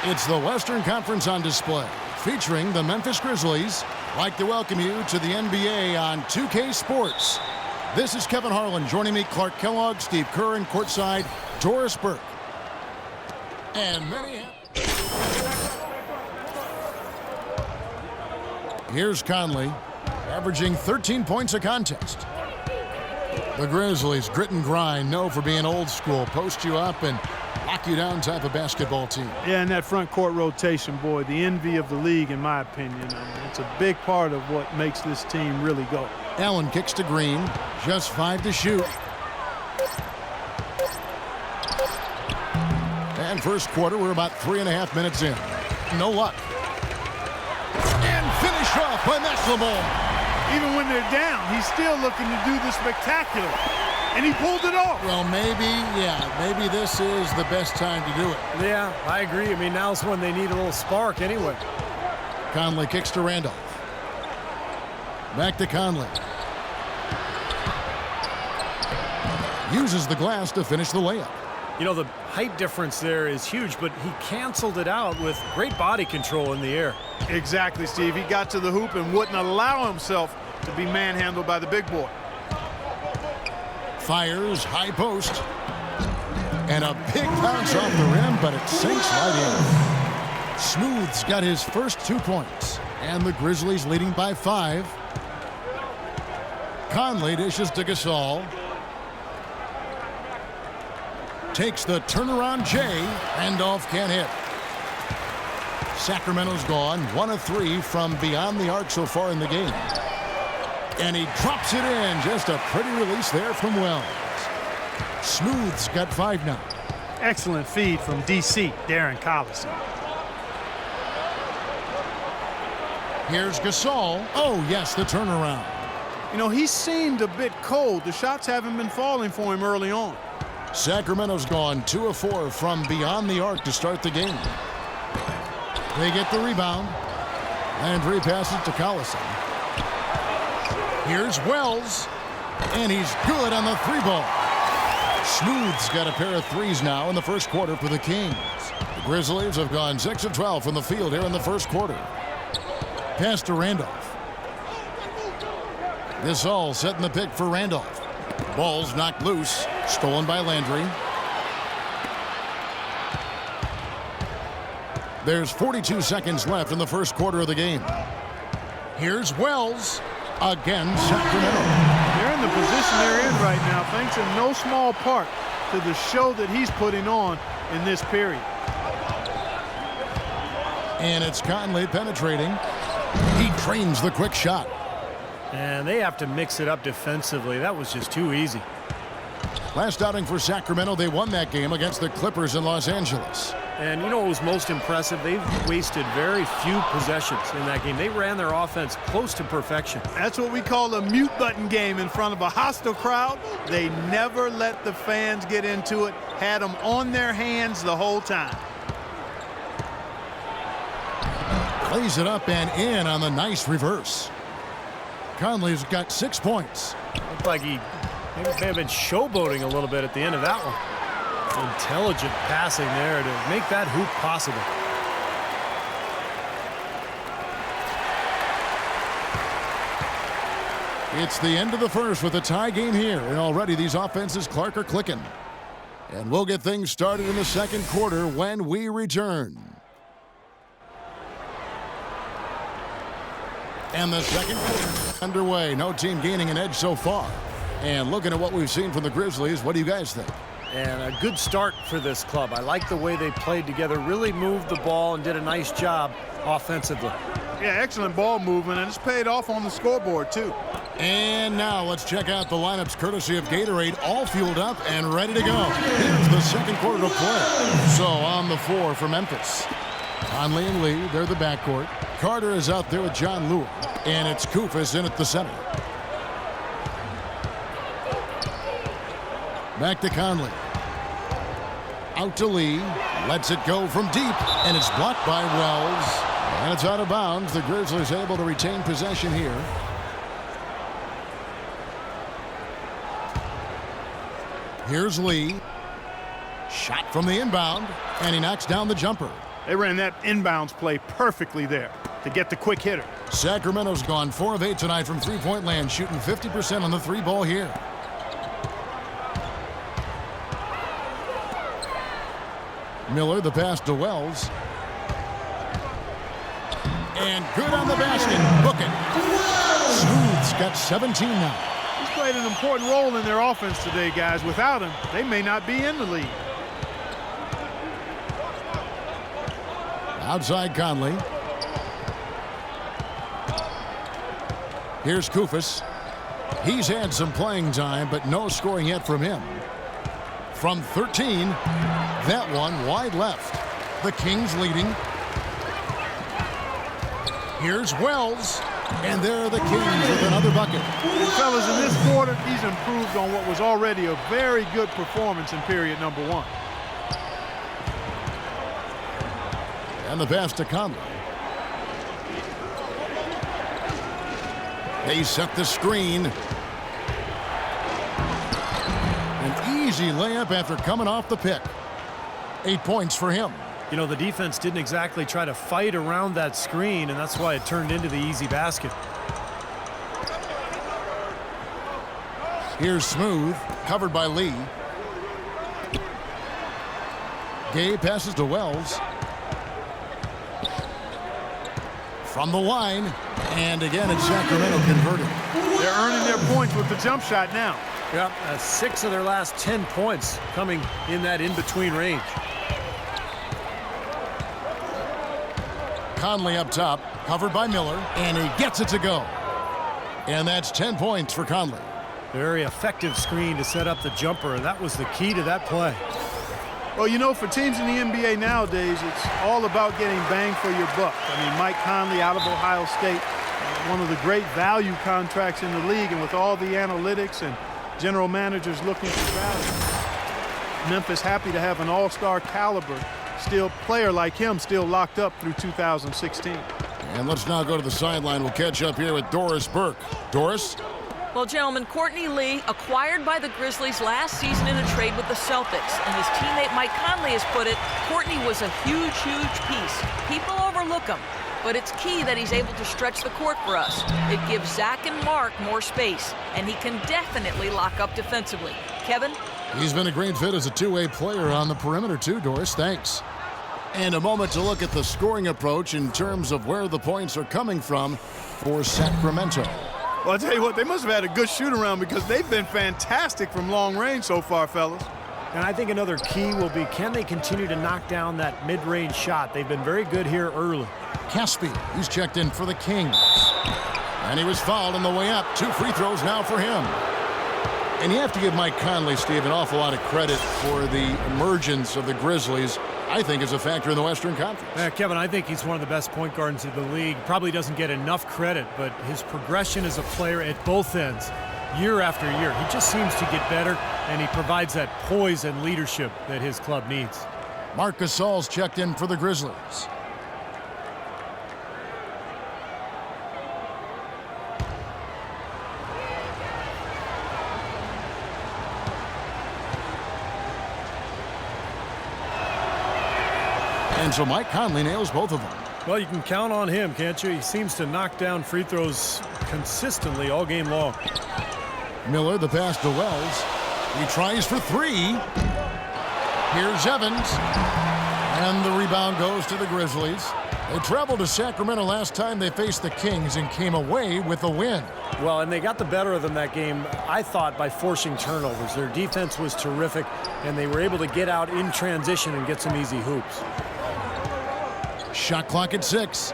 It's the Western Conference on display, featuring the Memphis Grizzlies. I'd like to welcome you to the NBA on 2K Sports. This is Kevin Harlan. Joining me, Clark Kellogg, Steve Kerr, and courtside, Doris Burke. And many... Here's Conley, averaging 13 points a contest. The Grizzlies, grit and grind, known for being old school, post you up and lock you down type of basketball team. Yeah, and that front court rotation, boy, the envy of the league, in my opinion. It's a big part of what makes this team really go. Allen kicks to Green, just 5 to shoot. And first quarter, we're about 3.5 minutes in. No luck. And finished off by McLemore. Even when they're down, he's still looking to do the spectacular. And he pulled it off. Well, maybe this is the best time to do it. Yeah, I agree. I mean, now's when they need a little spark anyway. Conley kicks to Randolph. Back to Conley. Uses the glass to finish the layup. You know, the height difference there is huge, but he canceled it out with great body control in the air. Exactly, Steve. He got to the hoop and wouldn't allow himself to be manhandled by the big boy. Fires, high post. And a big bounce off the rim, but it sinks right in. Smooth's got his first 2 points. And the Grizzlies leading by 5. Conley dishes to Gasol. Takes the turnaround J. Randolph can't hit. Sacramento's gone 1 of 3 from beyond the arc so far in the game. And he drops it in. Just a pretty release there from Wells. Smooth's got 5 now. Excellent feed from DC, Darren Collison. Here's Gasol. Oh, yes, the turnaround. You know, he seemed a bit cold. The shots haven't been falling for him early on. Sacramento's gone 2 of 4 from beyond the arc to start the game. They get the rebound. Landry passes to Collison. Here's Wells. And he's good on the 3-ball. Smooth's got a pair of threes now in the first quarter for the Kings. The Grizzlies have gone 6 of 12 from the field here in the first quarter. Pass to Randolph. Gasol setting the pick for Randolph. Ball's knocked loose. Stolen by Landry. There's 42 seconds left in the first quarter of the game. Here's Wells. Again, Sacramento. They're in the position they're in right now, thanks in no small part to the show that he's putting on in this period. And it's Conley penetrating. He trains the quick shot. And they have to mix it up defensively. That was just too easy. Last outing for Sacramento, they won that game against the Clippers in Los Angeles. And you know what was most impressive? They've wasted very few possessions in that game. They ran their offense close to perfection. That's what we call a mute button game in front of a hostile crowd. They never let the fans get into it. Had them on their hands the whole time. Plays it up and in on the nice reverse. Conley's got 6 points. Looked like he may have been showboating a little bit at the end of that one. Intelligent passing there to make that hoop possible. It's the end of the first with a tie game here, and already these offenses, Clark, are clicking. And we'll get things started in the second quarter when we return. And the second quarter underway. No team gaining an edge so far. And looking at what we've seen from the Grizzlies, what do you guys think? And a good start for this club. I like the way they played together, really moved the ball and did a nice job offensively. Yeah, excellent ball movement, and it's paid off on the scoreboard, too. And now let's check out the lineups courtesy of Gatorade, all fueled up and ready to go. Here's the second quarter to play. So on the floor for Memphis. Conley and Lee, they're the backcourt. Carter is out there with John Lewis, and it's Koufos in at the center. Back to Conley. Out to Lee. Lets it go from deep, and it's blocked by Wells. And it's out of bounds. The Grizzlies able to retain possession here. Here's Lee. Shot from the inbound, and he knocks down the jumper. They ran that inbounds play perfectly there to get the quick hitter. Sacramento's gone 4 of 8 tonight from three-point land, shooting 50% on the three ball here. Miller, the pass to Wells. And good on the basket. Book it. Smooth's got 17 now. He's played an important role in their offense today, guys. Without him, they may not be in the league. Outside Conley. Here's Koufos. He's had some playing time, but no scoring yet from him. From 13, that one wide left. The Kings leading. Here's Wells, and there are the Kings with another bucket. And fellas, in this quarter, he's improved on what was already a very good performance in period number 1. And the pass to Conley. They set the screen. An easy layup after coming off the pick. 8 points for him. You know, the defense didn't exactly try to fight around that screen, and that's why it turned into the easy basket. Here's Smooth, covered by Lee. Gay passes to Wells. From the line, and again it's Sacramento converted. They're earning their points with the jump shot now. Yeah, 6 of their last 10 points coming in that in-between range. Conley up top, covered by Miller, and he gets it to go. And that's 10 points for Conley. Very effective screen to set up the jumper, and that was the key to that play. Well, you know, for teams in the NBA nowadays, it's all about getting bang for your buck. I mean, Mike Conley out of Ohio State, one of the great value contracts in the league, and with all the analytics and general managers looking for value, Memphis happy to have an all-star caliber player like him still locked up through 2016. And let's now go to the sideline. We'll catch up here with Doris Burke. Doris? Well, gentlemen, Courtney Lee, acquired by the Grizzlies last season in a trade with the Celtics. And his teammate Mike Conley has put it, Courtney was a huge, huge piece. People overlook him, but it's key that he's able to stretch the court for us. It gives Zach and Mark more space, and he can definitely lock up defensively. Kevin? He's been a great fit as a two-way player on the perimeter too, Doris. Thanks. And a moment to look at the scoring approach in terms of where the points are coming from for Sacramento. Well, I'll tell you what, they must have had a good shoot-around because they've been fantastic from long range so far, fellas. And I think another key will be, can they continue to knock down that mid-range shot? They've been very good here early. Caspi, he's checked in for the Kings. And he was fouled on the way up. 2 free throws now for him. And you have to give Mike Conley, Steve, an awful lot of credit for the emergence of the Grizzlies, I think, is a factor in the Western Conference. Kevin, I think he's one of the best point guards in the league. Probably doesn't get enough credit, but his progression as a player at both ends, year after year, he just seems to get better, and he provides that poise and leadership that his club needs. Marc Gasol's checked in for the Grizzlies. And so Mike Conley nails both of them. Well, you can count on him, can't you? He seems to knock down free throws consistently all game long. Miller, the pass to Wells. He tries for 3. Here's Evans. And the rebound goes to the Grizzlies. They traveled to Sacramento last time they faced the Kings and came away with a win. Well, and they got the better of them that game, I thought, by forcing turnovers. Their defense was terrific, and they were able to get out in transition and get some easy hoops. Shot clock at 6.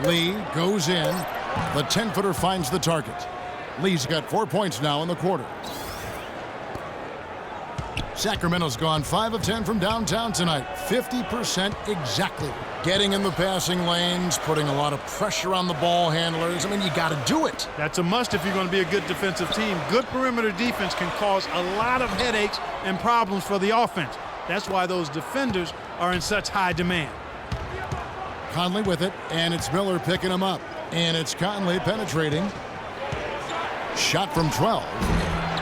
Lee goes in. The 10-footer finds the target. Lee's got 4 points now in the quarter. Sacramento's gone 5 of 10 from downtown tonight. 50% exactly. Getting in the passing lanes, putting a lot of pressure on the ball handlers. I mean, you got to do it. That's a must if you're going to be a good defensive team. Good perimeter defense can cause a lot of headaches and problems for the offense. That's why those defenders are in such high demand. Conley with it, and it's Miller picking him up. And it's Conley penetrating. Shot from 12.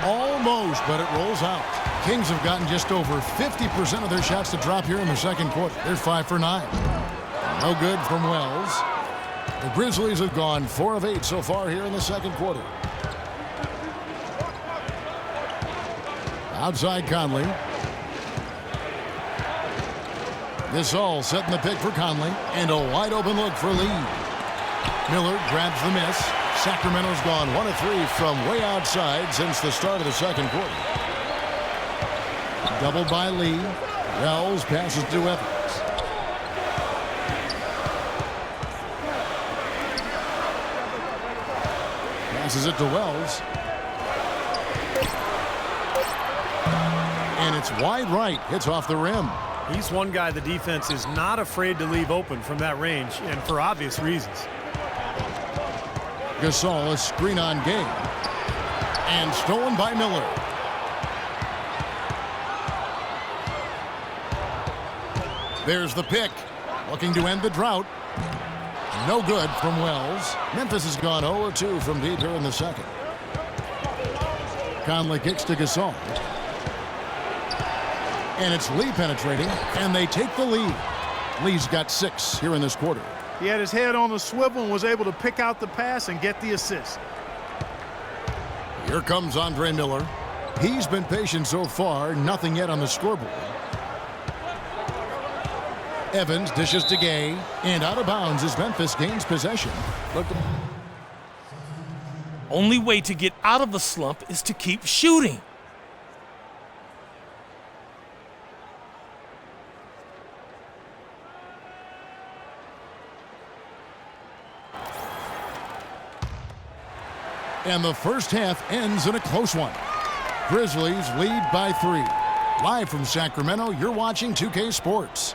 Almost, but it rolls out. Kings have gotten just over 50% of their shots to drop here in the second quarter. They're 5 for 9. No good from Wells. The Grizzlies have gone 4 of 8 so far here in the second quarter. Outside Conley. This all setting the pick for Conley. And a wide open look for Lee. Miller grabs the miss. Sacramento's gone 1 of 3 from way outside since the start of the second quarter. Doubled by Lee. Wells passes to Evans. Passes it to Wells. And it's wide right. Hits off the rim. He's one guy the defense is not afraid to leave open from that range, and for obvious reasons. Gasol, a screen on Gay. And stolen by Miller. There's the pick. Looking to end the drought. No good from Wells. Memphis has gone 0-2 from deep here in the second. Conley kicks to Gasol. And it's Lee penetrating, and they take the lead. Lee's got 6 here in this quarter. He had his head on a swivel and was able to pick out the pass and get the assist. Here comes Andre Miller. He's been patient so far, nothing yet on the scoreboard. Evans dishes to Gay, and out of bounds as Memphis gains possession. Only way to get out of the slump is to keep shooting. And the first half ends in a close one. Grizzlies lead by 3. Live from Sacramento, you're watching 2K Sports.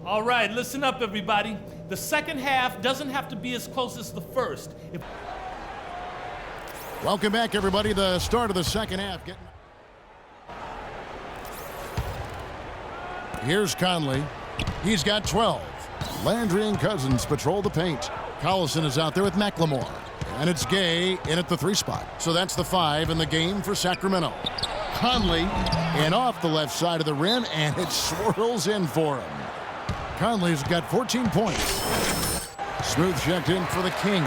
All right, listen up, everybody. The second half doesn't have to be as close as the first. Welcome back, everybody. The start of the second half. Here's Conley. He's got 12. Landry and Cousins patrol the paint. Collison is out there with McLemore. And it's Gay in at the 3 spot. So that's the 5 in the game for Sacramento. Conley and off the left side of the rim, and it swirls in for him. Conley's got 14 points. Smooth checked in for the Kings.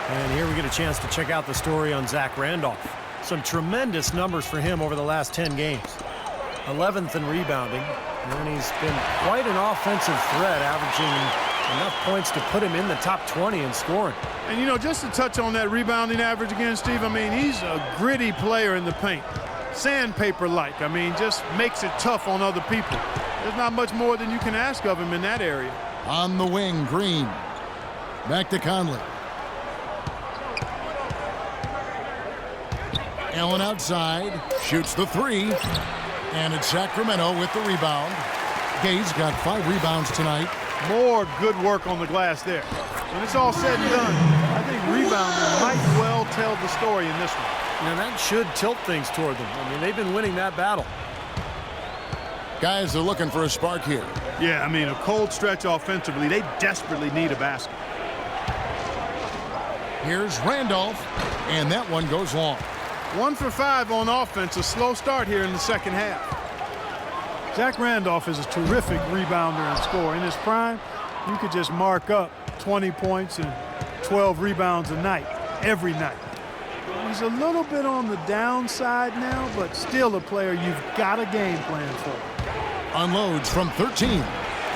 And here we get a chance to check out the story on Zach Randolph. Some tremendous numbers for him over the last 10 games. 11th in rebounding, and he's been quite an offensive threat, averaging enough points to put him in the top 20 in scoring. And, you know, just to touch on that rebounding average again, Steve, I mean, he's a gritty player in the paint. Sandpaper-like. I mean, just makes it tough on other people. There's not much more than you can ask of him in that area. On the wing, Green. Back to Conley. Allen outside. Shoots the 3. And it's Sacramento with the rebound. Gay's got 5 rebounds tonight. More good work on the glass there. When it's all said and done, I think rebounding might well tell the story in this one. And that should tilt things toward them. I mean, they've been winning that battle. Guys are looking for a spark here. Yeah, I mean, a cold stretch offensively. They desperately need a basket. Here's Randolph, and that one goes long. 1 for 5 on offense. A slow start here in the second half. Zach Randolph is a terrific rebounder and scorer. In his prime, you could just mark up 20 points and 12 rebounds a night, every night. He's a little bit on the downside now, but still a player you've got a game plan for. Unloads from 13.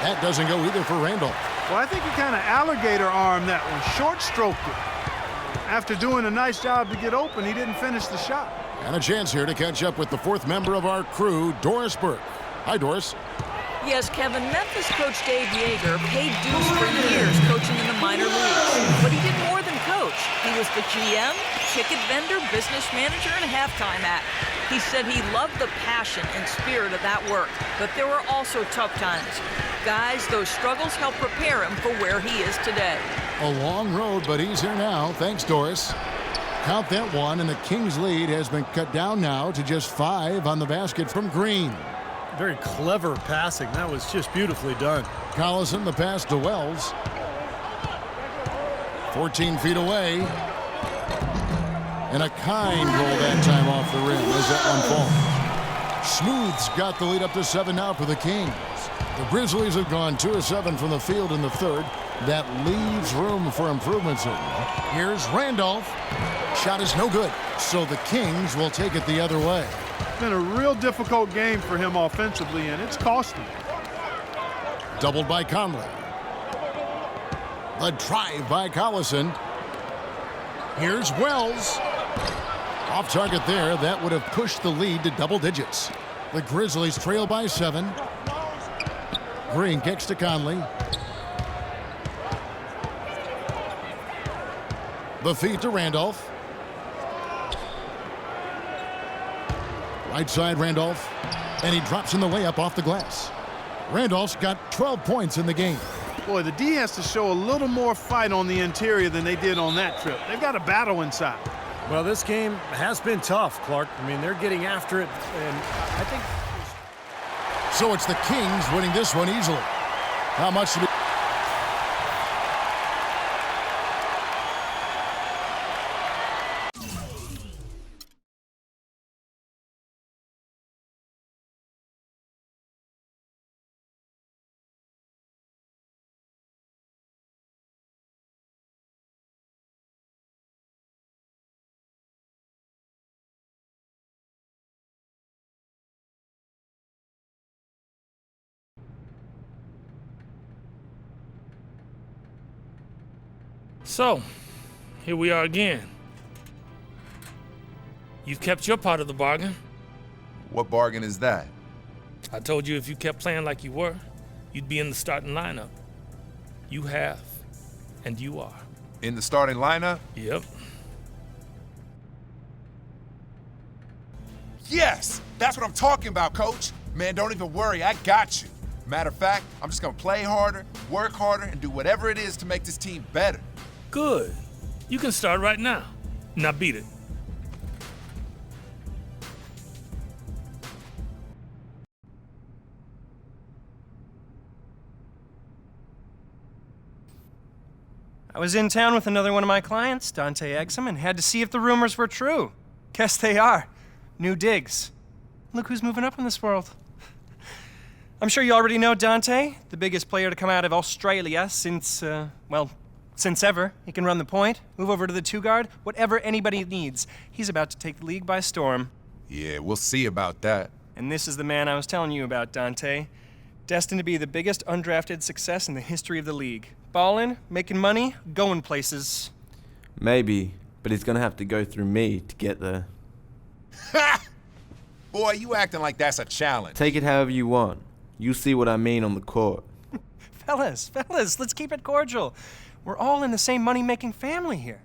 That doesn't go either for Randolph. Well, I think he kind of alligator armed that one, short stroked it. After doing a nice job to get open, he didn't finish the shot. And a chance here to catch up with the 4th member of our crew, Doris Burke. Hi, Doris. Yes, Kevin, Memphis coach Dave Yeager paid dues for years coaching in the minor leagues. But he did more than coach. He was the GM, ticket vendor, business manager, and halftime act. He said he loved the passion and spirit of that work, but there were also tough times. Guys, those struggles helped prepare him for where he is today. A long road, but he's here now. Thanks, Doris. Count that one, and the Kings' lead has been cut down now to just 5 on the basket from Green. Very clever passing. That was just beautifully done. Collison, the pass to Wells. 14 feet away. And a kind roll that time off the rim as that one falls. Smooth's got the lead up to 7 now for the Kings. The Grizzlies have gone 2 of 7 from the field in the third. That leaves room for improvements. Here's Randolph. Shot is no good, so the Kings will take it the other way. It's been a real difficult game for him offensively, and it's cost him. Doubled by Conley. The drive by Collison. Here's Wells. Off target there. That would have pushed the lead to double digits. The Grizzlies trail by 7. Green kicks to Conley. The feed to Randolph. Right side Randolph. And he drops in the layup off the glass. Randolph's got 12 points in the game. Boy, the D has to show a little more fight on the interior than they did on that trip. They've got a battle inside. Well, this game has been tough, Clark. I mean, they're getting after it, and I think... So it's the Kings winning this one easily. How much to be... So, here we are again. You've kept your part of the bargain. What bargain is that? I told you if you kept playing like you were, you'd be in the starting lineup. You have, and you are. In the starting lineup? Yep. Yes! That's what I'm talking about, Coach. Man, don't even worry, I got you. Matter of fact, I'm just gonna play harder, work harder, and do whatever it is to make this team better. Good. You can start right now. Now beat it. I was in town with another one of my clients, Dante Exum, and had to see if the rumors were true. Guess they are. New digs. Look who's moving up in this world. I'm sure you already know Dante, the biggest player to come out of Australia since, since ever. He can run the point, move over to the 2-guard, whatever anybody needs. He's about to take the league by storm. Yeah, we'll see about that. And this is the man I was telling you about, Dante. Destined to be the biggest undrafted success in the history of the league. Ballin', making money, going places. Maybe, but he's gonna have to go through me to get there. Ha! Boy, you acting like that's a challenge. Take it however you want. You see what I mean on the court. Fellas, let's keep it cordial. We're all in the same money-making family here.